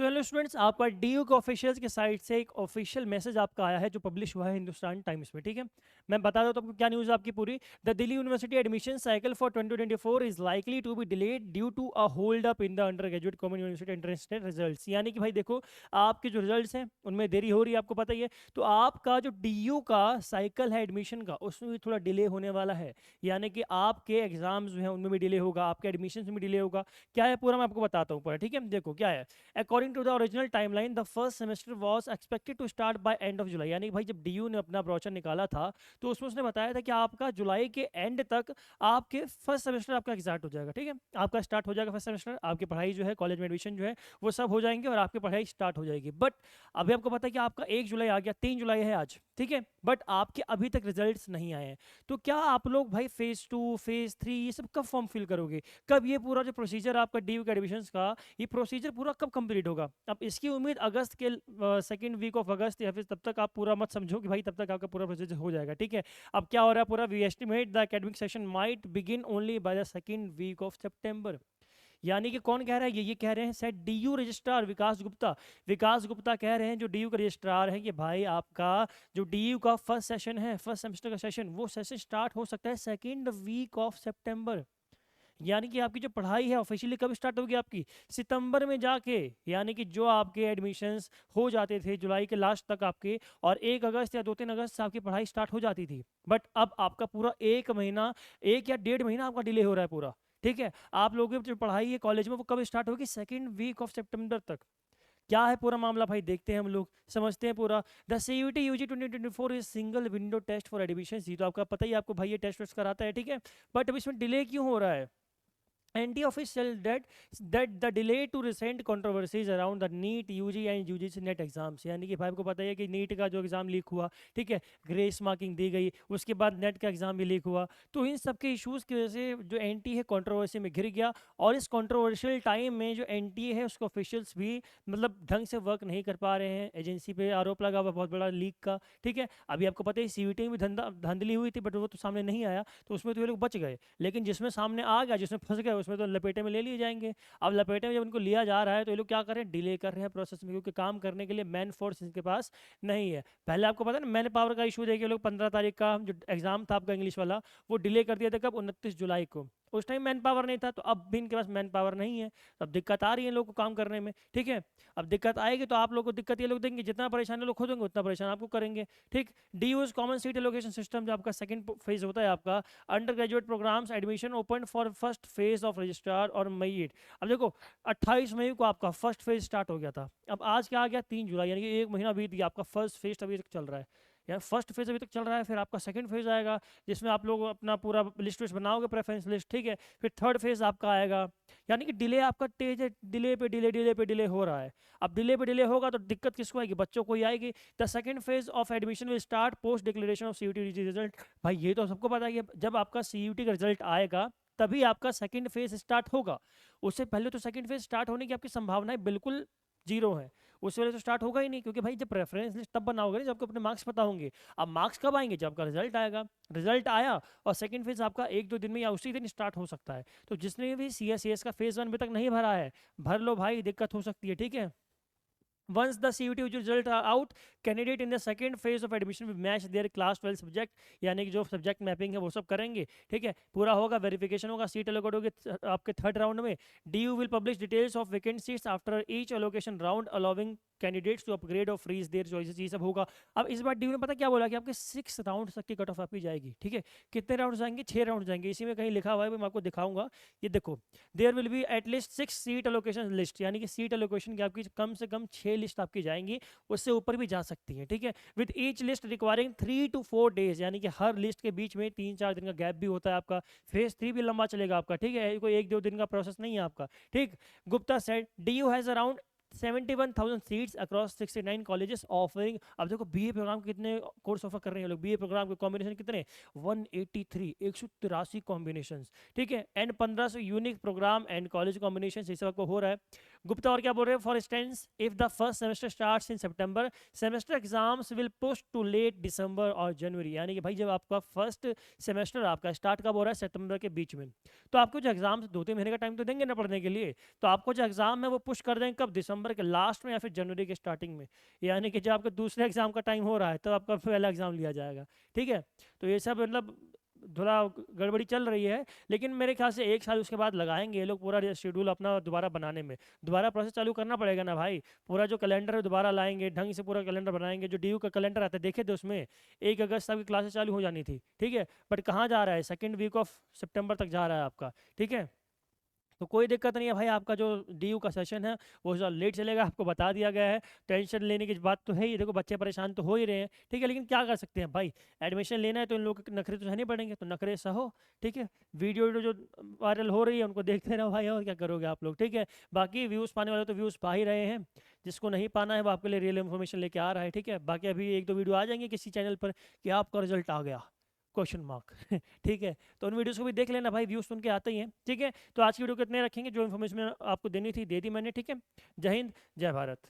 So hello students, आपका DU के officials के साइट से एक ऑफिशियल मैसेज आपका आया है जो पब्लिश हुआ है हिंदुस्तान टाइम्स में। ठीक है, मैं बता दूं तो आपको क्या न्यूज़ आपकी पूरी। The Delhi university admission cycle for 2024 is likely to be delayed due to a hold up in the undergraduate common university entrance results. यानी कि भाई देखो, आपके जो रिजल्ट्स हैं उनमें देरी हो रही है, आपको पता ही है। तो आपका जो डीयू का साइकिल है एडमिशन का, उसमें भी थोड़ा डिले होने वाला है। यानी कि आपके एग्जाम्स जो हैं उनमें भी डिले होगा, आपके एडमिशन में भी डिले होगा। क्या है पूरा मैं आपको बताता हूँ पूरा। ठीक है, देखो क्या है। According to the original timeline, the first semester was expected to start by end of July। यानी कि भाई जब डीयू ने अपना ब्रोचर निकाला था तो उसमें उसने बताया था कि आपका जुलाई के एंड तक आपके फर्स्ट सेमेस्टर आपका स्टार्ट हो जाएगा। ठीक है, आपका स्टार्ट हो जाएगा फर्स्ट सेमेस्टर, आपकी पढ़ाई जो है कॉलेज में एडमिशन जो है वो सब हो जाएंगे और आपकी पढ़ाई स्टार्ट हो जाएगी। बट अभी आपको पता है कि आपका 1 जुलाई आ गया, 3 जुलाई है आज। ठीक है, बट आपके अभी तक रिजल्ट्स नहीं आए हैं। तो क्या आप लोग भाई फेज़ 2 फेज़ 3 ये सब कब फॉर्म फिल करोगे? कब ये पूरा जो प्रोसीजर आपका डीयू के एडमिशन्स का ये प्रोसीजर पूरा कब कंप्लीट होगा? अब इसकी उम्मीद अगस्त के सेकंड वीक ऑफ अगस्त या फिर तब तक आप पूरा मत समझो कि भाई तब तक आपका पूरा प्रोसीजर हो जाएगा। ठीक है, अब क्या हो रहा है पूरा, we estimate the academic session might begin only by the second week of September. यानी कि कौन कह रहा है? ये कह रहे हैं सेट डीयू रजिस्ट्रार विकास गुप्ता। विकास गुप्ता कह रहे हैं जो डीयू के रजिस्ट्रार हैं कि भाई आपका जो डीयू का फर्स्ट सेशन है, फर्स्ट सेमेस्टर का सेशन, वो सेशन स्टार्ट हो सकता है सेकंड वीक ऑफ सितंबर। यानी कि आपकी जो पढ़ाई है ऑफिशियली कब स्टार्ट होगी? आपकी सितंबर में जाके। यानी कि जो आपके एडमिशन्स हो जाते थे जुलाई के लास्ट तक आपके, और 1 अगस्त या 2-3 अगस्त से आपकी पढ़ाई स्टार्ट हो जाती थी। बट अब आपका पूरा 1 महीना, 1 या 1.5 महीना आपका डिले हो रहा है पूरा। ठीक है, आप लोगों की जो पढ़ाई है कॉलेज में वो कब स्टार्ट होगी? सेकेंड वीक ऑफ सितंबर तक। क्या है पूरा मामला भाई, देखते हैं हम लोग, समझते हैं पूरा। The CUET UG 2024 is single window test for admission. ये तो आपका पता ही, आपको भाई ये टेस्ट वेस्ट कराता है। ठीक है, बट अब इसमें डिले क्यों हो रहा है? NT office said that the delay to recent controversies around the NEET UG and UGC net exams. यानी कि भाई आपको पता है कि नीट का जो एग्ज़ाम लीक हुआ, ठीक है, ग्रेस मार्किंग दी गई, उसके बाद नेट का एग्ज़ाम भी लीक हुआ। तो इन सब के इश्यूज़ की वजह से जो NT है कंट्रोवर्सी में घिर गया। और इस कंट्रोवर्शियल टाइम में जो NT है उसके ऑफिशियल्स भी मतलब ढंग से वर्क नहीं कर पा रहे हैं। एजेंसी पे आरोप लगा हुआ बहुत बड़ा लीक का। ठीक है, अभी आपको पता है CVT में भी धांधली हुई थी, बट वो तो सामने नहीं आया, तो उसमें तो ये लोग बच गए। लेकिन जिसमें सामने आ गया, जिसमें फंस गए, उसमें तो लपेटे में ले लिए जाएंगे। अब लपेटे में जब उनको लिया जा रहा है तो ये लोग क्या कर रहे हैं? डिले कर रहे हैं प्रोसेस में, क्योंकि काम करने के लिए मैन फोर्स इनके पास नहीं है। पहले आपको पता है ना, मैन पावर का इशू देखिए, लोग 15 तारीख का जो एग्जाम था आपका इंग्लिश वाला, वो डिले कर दिया था कब? 29 जुलाई को। उस टाइम मैन पावर नहीं था, तो अब भी इनके पास मैन पावर नहीं है। तो अब दिक्कत आ रही है लोगों को काम करने में। ठीक है, अब दिक्कत आएगी तो आप लोग को दिक्कत ये लोग देंगे, जितना परेशान लोग खुद होंगे उतना परेशान आपको करेंगे। ठीक, DU's common seat allocation system जो आपका सेकंड फेज होता है आपका, undergraduate programmes admission open for first phase of registrar और मई 8। अब देखो, 28 मई को आपका फर्स्ट फेज स्टार्ट हो गया था। अब आज क्या आ गया? 3 जुलाई, यानी कि 1 महीना बीत गया, आपका फर्स्ट फेज अभी तक चल रहा है। यार फर्स्ट फेज अभी तक चल रहा है, फिर आपका सेकंड फेज आएगा जिसमें आप लोग अपना पूरा लिस्ट विस्ट बनाओगे, प्रेफरेंस लिस्ट। ठीक है, फिर थर्ड फेज आपका आएगा। यानी कि डिले आपका तेज है, डिले पे डिले, डिले पे डिले हो रहा है। अब डिले पे डिले होगा तो दिक्कत किसको आएगी? बच्चों को ही आएगी। The second phase of admission will start post declaration of CUT result. भाई ये तो सबको पता है कि जब आपका CUT का रिजल्ट आएगा तभी आपका सेकंड फेज स्टार्ट होगा। उससे पहले तो सेकंड फेज स्टार्ट होने की आपकी संभावनाएं बिल्कुल जीरो है। उस वजह से स्टार्ट होगा ही नहीं, क्योंकि भाई जब रेफरेंस लिस्ट तब बनाओगे ना जब आपको अपने मार्क्स पता होंगे। अब मार्क्स कब आएंगे? जब आपका रिजल्ट आएगा। रिजल्ट आया और सेकंड फेज आपका 1-2 दिन में या उसी दिन स्टार्ट हो सकता है। तो जिसने भी CS का फेज 1 अभी तक नहीं भरा है, भर लो भाई, दिक्कत हो सकती है। ठीक है, once the CUT result are out, candidate in the second phase of admission will match their class 12 subject. यानी कि जो सब्जेक्ट मैपिंग है वो सब करेंगे। ठीक है, पूरा होगा, वेरिफिकेशन होगा, सीट एलोकेट होगी आपके थर्ड राउंड में। DU will publish details of vacant seats after each allocation round, allowing candidates to upgrade or freeze their choices, ये सब होगा। अब इस बार DU ने पता क्या बोला कि आपके 6 राउंड तक की कट ऑफ आपकी जाएगी। ठीक है, कितने राउंड जाएंगे? 6 राउंड जाएंगे। इसी में कहीं लिखा हुआ है, मैं आपको दिखाऊंगा। ये देखो, there will be at least 6 seat allocation list. यानी कि सीट एलोकेशन की आपकी कम से कम 6 लिस्ट आपकी जाएंगी, उससे ऊपर भी जा सकती है। ठीक है, with each list requiring 3 to 4 days. यानी कि हर लिस्ट के बीच में 3-4 दिन का गैप भी होता है आपका। फेज 3 भी लंबा चलेगा आपका। ठीक है, कोई 1-2 दिन का प्रोसेस नहीं है आपका। ठीक, Gupta said DU has around 71,000 seats across 69 colleges offering. अब देखो BA प्रोग्राम कितने कोर्स ऑफर कर रहे हैं लोग, BA प्रोग्राम के कॉम्बिनेशन कितने? 183, 183 कॉम्बिनेशन। ठीक है, and 1500 unique programme and college combination ये सब आपको हो रहा है। गुप्ता और क्या बोल रहे हैं, for instance if the first semester starts in September, semester exams will push to late December और जनवरी। यानी कि भाई जब आपका फर्स्ट सेमेस्टर आपका स्टार्ट कब हो रहा है, सितंबर के बीच में, तो आपको जो एग्जाम्स 2-3 महीने का टाइम तो देंगे ना पढ़ने के लिए, तो आपको जो एग्जाम है वो पुश कर देंगे कब, दिसंबर के लास्ट में या फिर जनवरी के स्टार्टिंग में। यानी कि जब आपका दूसरे एग्जाम का टाइम हो रहा है तो आपका पहला एग्जाम लिया जाएगा। ठीक है, तो ये सब मतलब थोड़ा गड़बड़ी चल रही है, लेकिन मेरे ख्याल से 1 साल उसके बाद लगाएंगे ये लोग पूरा शेड्यूल अपना दोबारा बनाने में। दोबारा प्रोसेस चालू करना पड़ेगा ना भाई, पूरा जो कैलेंडर है दोबारा लाएंगे, ढंग से पूरा कैलेंडर बनाएंगे। जो डीयू का कैलेंडर आता है देखे थे उसमें 1 अगस्त तक की क्लासेस चालू हो जानी थी, ठीक है, बट कहाँ जा रहा है, सेकेंड वीक ऑफ सितंबर तक जा रहा है आपका। ठीक है, तो कोई दिक्कत नहीं है भाई, आपका जो डीयू का सेशन है वो थोड़ा लेट चलेगा, आपको बता दिया गया है। टेंशन लेने की बात तो है ही, देखो बच्चे परेशान तो हो ही रहे हैं, ठीक है, लेकिन क्या कर सकते हैं भाई, एडमिशन लेना है तो इन लोगों के नखरे तो सहने पड़ेंगे, तो नखरे सहो। ठीक है, वीडियो जो वायरल हो रही है उनको देखते रहो भाई, और क्या करोगे आप लोग। ठीक है, बाकी व्यूज़ पाने वाले तो व्यूज़ पा ही रहे हैं, जिसको नहीं पाना है वो आपके लिए रियल इन्फॉर्मेशन लेके आ रहा है। ठीक है, बाकी अभी 1-2 वीडियो आ जाएंगे किसी चैनल पर कि आपका रिजल्ट आ गया, क्वेश्चन मार्क। ठीक है, तो उन वीडियोस को भी देख लेना भाई, व्यूज तो उनके आते ही हैं। ठीक है, तो आज की वीडियो को इतने रखेंगे, जो इन्फॉर्मेशन आपको देनी थी दे दी मैंने। ठीक है, जय हिंद जय भारत।